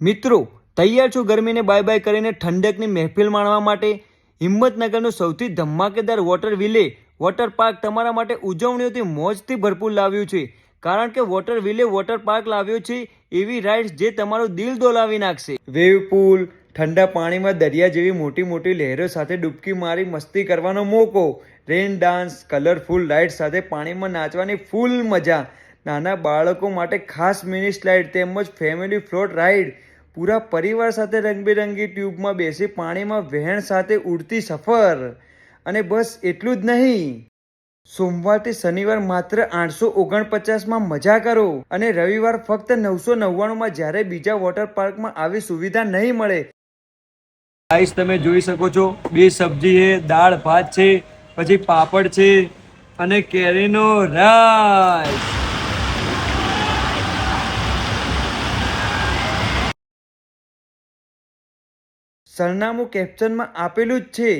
મિત્રો, તૈયાર છો ગરમીને બાય બાય કરીને ઠંડકની મહેફિલ માણવા માટે? હિંમતનગરનું સૌથી ધમાકેદાર વોટર વિલે વોટર પાર્ક તમારા માટે ઉજવણીઓથી મોજથી ભરપૂર લાવ્યું છે. કારણ કે વોટર વિલે વોટર પાર્ક લાવ્યો છે એવી રાઇડ્સ જે તમારું દિલ દોલાવી નાખશે. વેવ પૂલ, ઠંડા પાણીમાં દરિયા જેવી મોટી મોટી લહેરો સાથે ડૂબકી મારી મસ્તી કરવાનો મોકો, રેન ડાન્સ, કલરફુલ લાઇટ્સ સાથે પાણીમાં નાચવાની ફૂલ મજા, નાના બાળકો માટે ખાસ મિની સ્લાઇડ તેમજ ફેમિલી ફ્લોટ રાઇડ, પૂરા પરિવાર સાથે રંગબેરંગી ટ્યુબમાં બેસી પાણીમાં વહેણ સાથે ઉડતી સફર. અને બસ એટલું જ નહીં, સોમવારથી શનિવાર માત્ર 849માં મજા કરો અને રવિવાર ફક્ત 999માં, જ્યારે બીજા વોટર પાર્કમાં આવી સુવિધા નહીં મળે. ગાઈસ, તમે જોઈ શકો છો, બે સબ્જી છે, દાળ ભાત છે, પછી પાપડ છે અને કેરીનો રસ. સરનામું કેપ્શનમાં આપેલું જ છે.